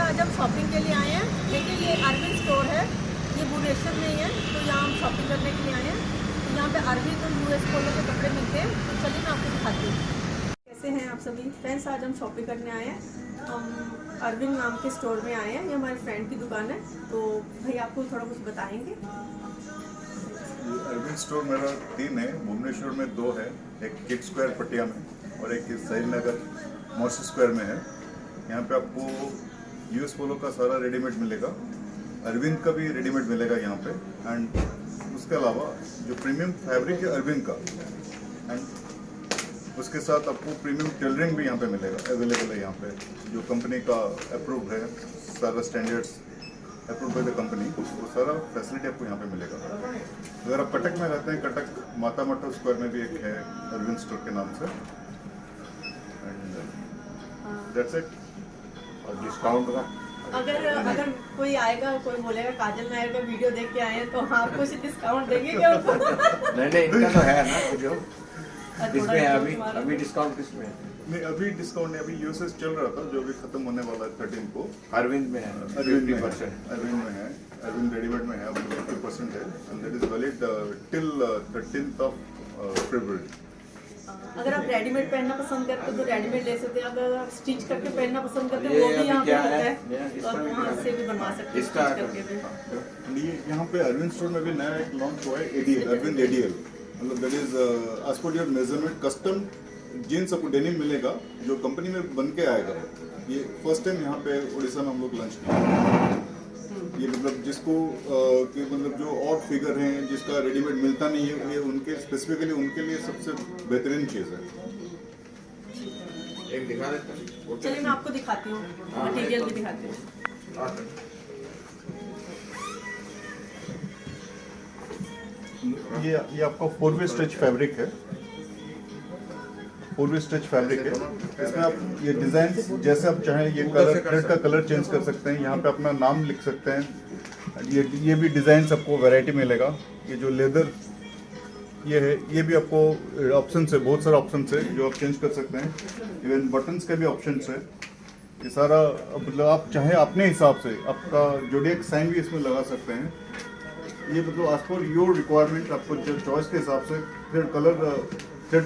आज हम शॉपिंग के लिए आए हैं। देखिए ये अरविंद स्टोर है, ये भुवनेश्वर में ही है। तो यहाँ हम शॉपिंग करने के लिए आए हैं। तो यहाँ पे अरविंद और यूएस पोलो के कपड़े मिलते हैं। तो चलिए मैं आपको दिखाती हूँ। कैसे हैं आप सभी फ्रेंड्स? आज हम शॉपिंग करने आए हैं। हम अरविंद नाम के स्टोर में आए हैं। ये हमारे फ्रेंड की दुकान है। तो भाई आपको थोड़ा कुछ बताएंगे। ये अरविंद स्टोर मेरा 3 है, भुवनेश्वर में 2 है, एक किड स्क्वायर पटिया में और एक सहीद नगर मॉर्सी स्क्वायर में है। यहाँ पे आपको यूएस पोलो का सारा रेडीमेड मिलेगा, अरविंद का भी रेडीमेड मिलेगा यहाँ पे। एंड उसके अलावा जो प्रीमियम फैब्रिक है अरविंद का, एंड उसके साथ आपको प्रीमियम टेलरिंग भी यहाँ पे मिलेगा, अवेलेबल है यहाँ पे, जो कंपनी का अप्रूव्ड है, सारा standards approve by the company, वो सारा फैसिलिटी आपको यहाँ पे मिलेगा। अगर आप कटक में रहते हैं, कटक माता मट्टा स्क्वायर में भी एक है अरविंद स्टोर के नाम से। And that's it. और डिस्काउंट का अगर कोई आएगा, कोई बोलेगा काजल नायर का वीडियो देख के आए हैं, तो आप कुछ डिस्काउंट देंगे क्या उनको? नहीं इनका तो है ना जो इसमें है। अभी डिस्काउंट किसमें है? नहीं, अभी डिस्काउंट नहीं, अभी यूएसएस चल रहा था जो अभी खत्म होने वाला है 13 को। अरविंद में है, अरविंद में है, अरविंद में है, अरविंद रेडीमेड में है, अभी 50% है, and that is valid till 13th of February। अगर आप रेडीमेड पहनना पसंद करते हो तो रेडीमेड ले सकते हैं। अगर आप स्टिच करके पहनना पसंद करते हो वो भी यहाँ पे होता है, तो आप वहाँ से भी बनवा सकते हैं स्टिच करके भी। ये यहाँ पे अरविंद स्टोर में भी नया एक लॉन्च हुआ है, एडीएल, अरविंद एडीएल, मतलब that is as per your measurement custom jeans आपको डेनिम मिलेगा, जो कंपनी में बन के आएगा। ये फर्स्ट टाइम यहाँ पे उड़ीसा में हम लोग लॉन्च किया। ये मतलब जिसको कि मतलब जो और फिगर हैं, जिसका रेडीमेड मिलता नहीं है, ये उनके स्पेसिफिकली उनके लिए सबसे बेहतरीन चीज़ है। एक दिखा देता हूं। चलिए मैं आपको दिखाती हूँ, मटेरियल भी दिखाती हूँ। ये आपका 4-वे स्ट्रेच फैब्रिक है, 4-वे स्ट्रेच फैब्रिक है। इसमें आप ये डिजाइन जैसे आप चाहें, ये कलर थ्रेड का कलर चेंज कर सकते हैं, यहाँ पे अपना नाम लिख सकते हैं। ये भी डिजाइन आपको वैरायटी मिलेगा। ये जो लेदर ये है, ये भी आपको ऑप्शन है, बहुत सारे ऑप्शन है जो आप चेंज कर सकते हैं। इवन बटन्स के भी ऑप्शन है। ये सारा मतलब आप चाहे अपने हिसाब से आपका जोडियक साइन भी इसमें लगा सकते हैं। ये मतलब आज पर योर रिक्वायरमेंट, आपको जो चॉइस के हिसाब से थ्रेड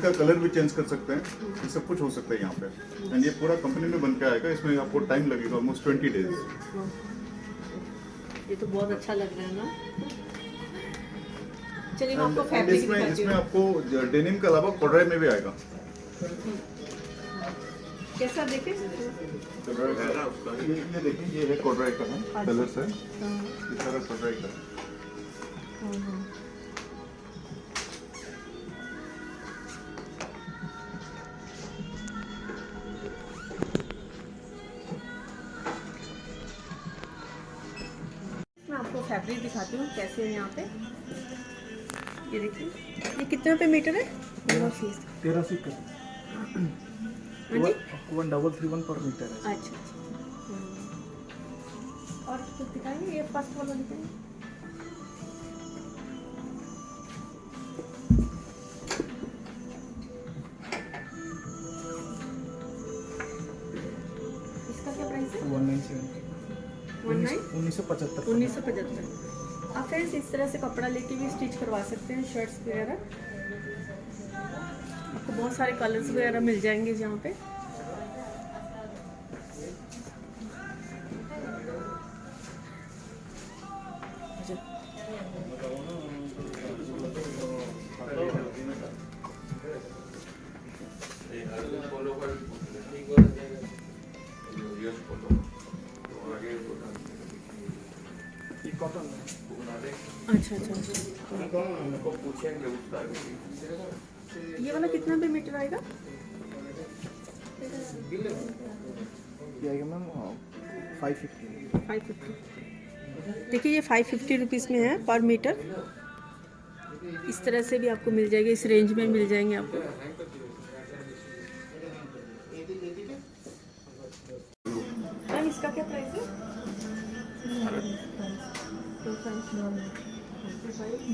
का कलर भी चेंज कर सकते हैं। ये सब कुछ हो सकता है यहाँ पे। एंड ये पूरा कंपनी में बन के आएगा, इसमें आपको टाइम लगेगा ऑलमोस्ट 20 डेज। ये तो बहुत अच्छा लग रहा है ना। चलिए मैं आपको फैब्रिक दिखाती हूँ। इसमें आपको डेनिम के अलावा कॉर्डराई में भी आएगा। कैसा देखें? ये देखिए, ये है कॉर्डराई का है, कलर्स है, ये सारा कॉर्डराई का है। मैं आपको फैब्रिक दिखाती हूँ कैसे है यहाँ पे। ये देखिए, ये कितने रुपए मीटर है? 1300 का 1331 पर मीटर है। अच्छा। और कुछ दिखाएंगे? ये फर्स्ट वाला दिखाएंगे। इसका क्या प्राइस है? 1975। 1975। आप फ्रेंड्स इस तरह से कपड़ा लेके भी स्टिच करवा सकते हैं, शर्ट्स वगैरह। आपको बहुत सारे कलर्स वगैरह मिल जाएंगे यहाँ पे। अच्छा। ये वाला कितना पे मीटर आएगा? ये आएगा मैम 550। देखिए ये 550 रुपीज़ में है पर मीटर। इस तरह से भी आपको मिल जाएगी, इस रेंज में मिल जाएंगे आपको। मैम इसका क्या प्राइस है?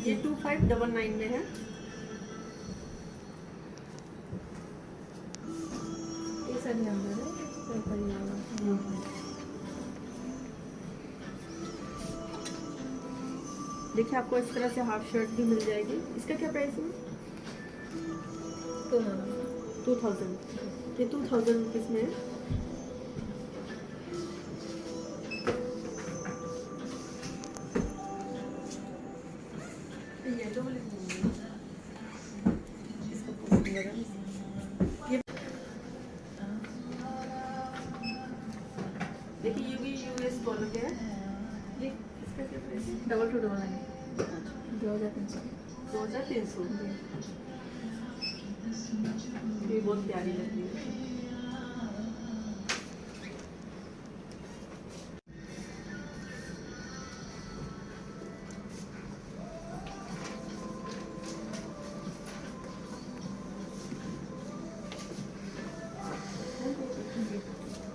ये 2599 में है। ये सर नंबर है। देखिए आपको इस तरह से हाफ शर्ट भी मिल जाएगी। इसका क्या प्राइस है? 2000। ये 2000 रुपीज़ में है। येलो वाले इसका पसंद है। ये देखिए ये भी यूएस पॉलो के है। ये इसका क्या प्राइस है? 2299 2300। ये बहुत प्यारी लगती है।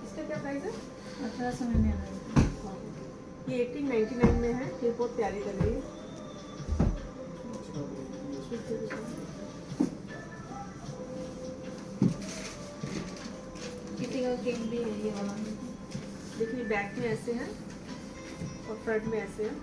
इसका क्या प्राइस है? 1899 ये 1899 में है। ये बहुत प्यारी लग रही है। किसी का केक भी है ये वाला। देखिए बैक में ऐसे हैं और फ्रंट में ऐसे हैं।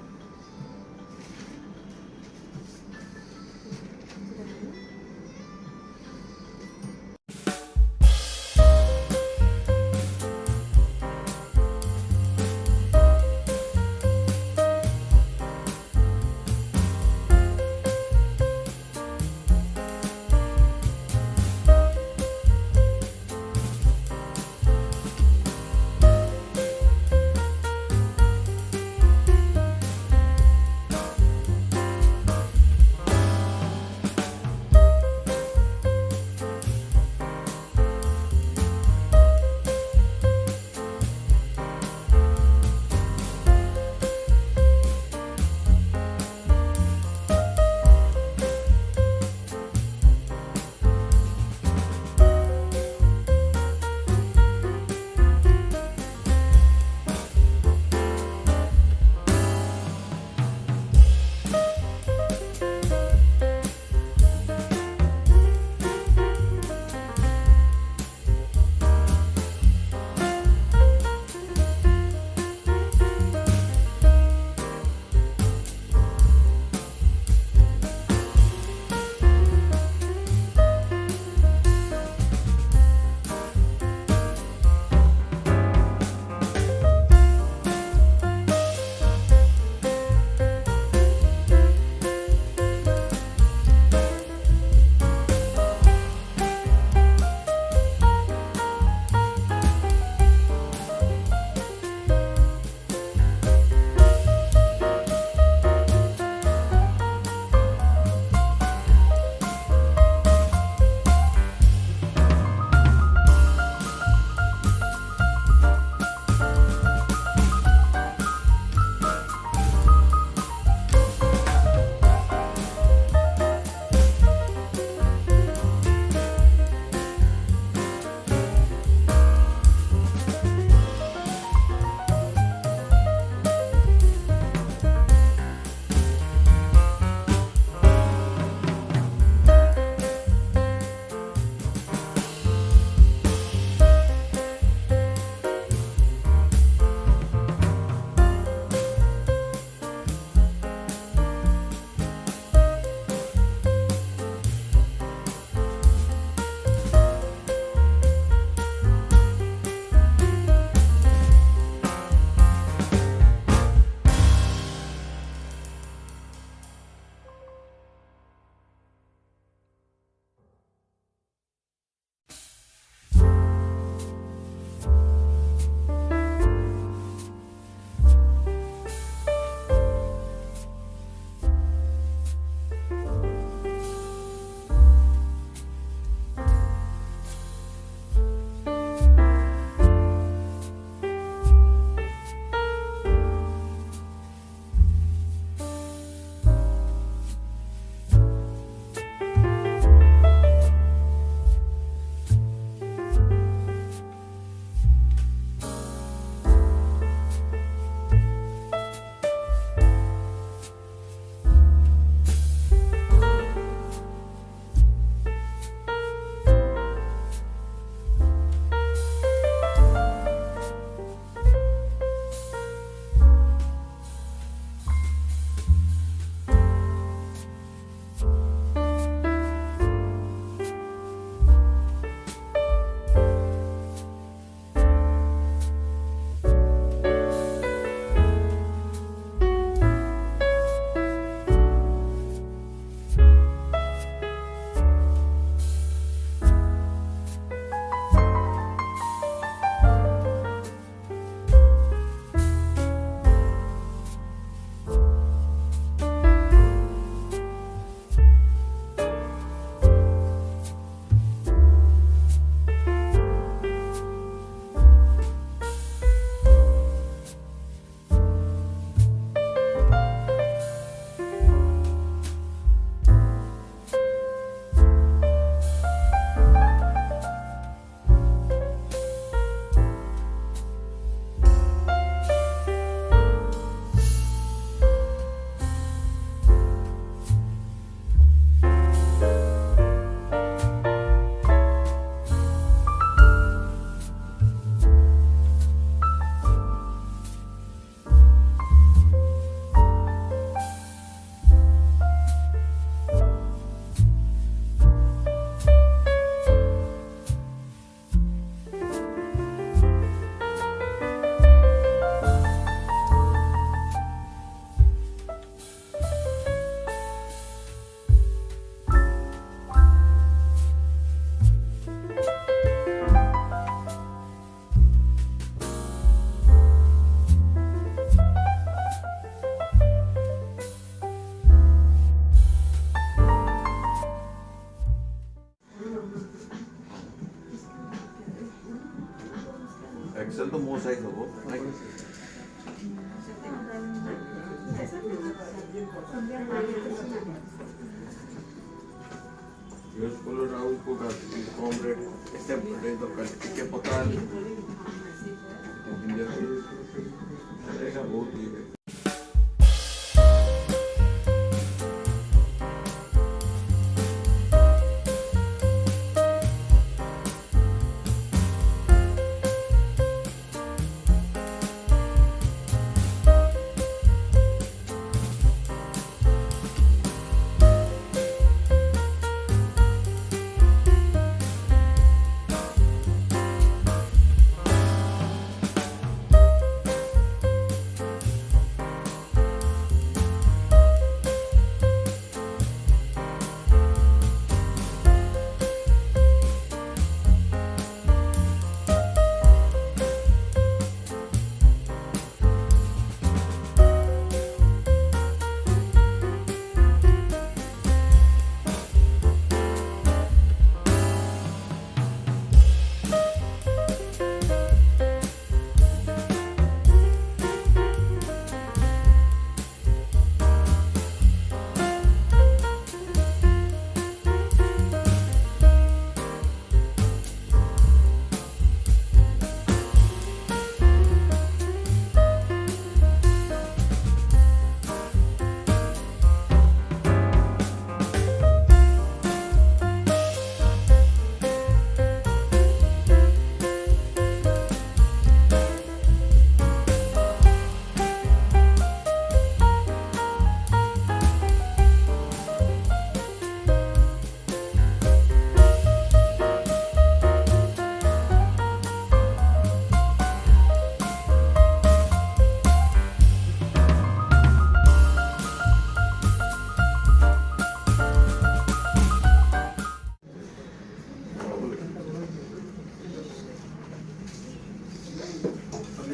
hombre, este es local, que potal. Era बहुत ही है।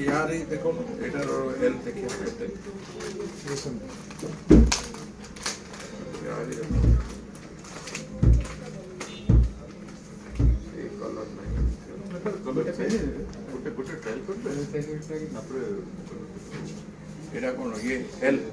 यार ये देखो एटर और हेल्थ देखिए यार ये कलर नहीं कलर चाहिए कुछ कुछ ट्रायल करते हैं अपने एटा कौन ये हेल्थ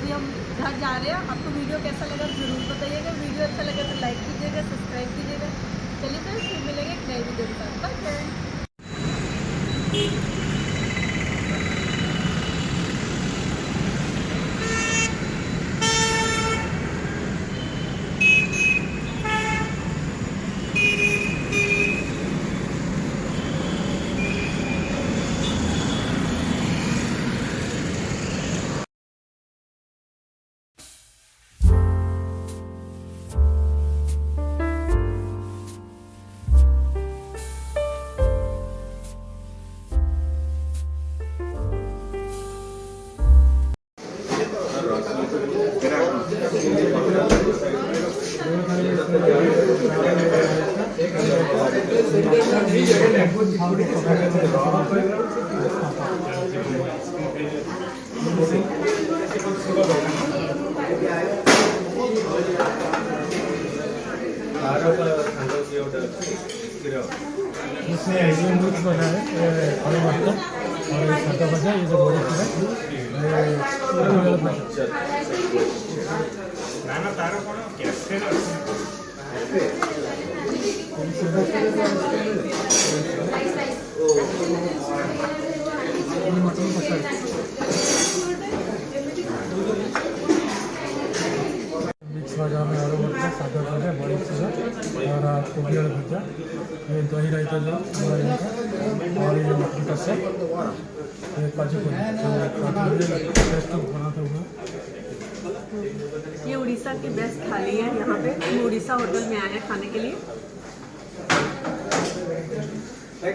अभी हम घर जा रहे हैं। आपको वीडियो कैसा लगा ज़रूर बताइएगा। वीडियो अच्छा लगा तो लाइक कीजिएगा, सब्सक्राइब कीजिएगा। चलिए फिर मिलेंगे एक नई वीडियो के साथ। Bye bye. इसमें आइडियम मिक्स बना है आलू मटर और सादा भजा, ये जो बड़ी है मटन मसाला मिक्स भजा में आलू मटर, सादा भजा, बड़ी भजा और कोबी आलू भजा, ये दही रायता जो हमारे यहाँ का, और ये मटन का सेट, ये काजू कतली टेस्ट बनाता हुआ। ये उड़ीसा की बेस्ट थाली है। यहाँ पे हम उड़ीसा होटल में आए हैं खाने के लिए। है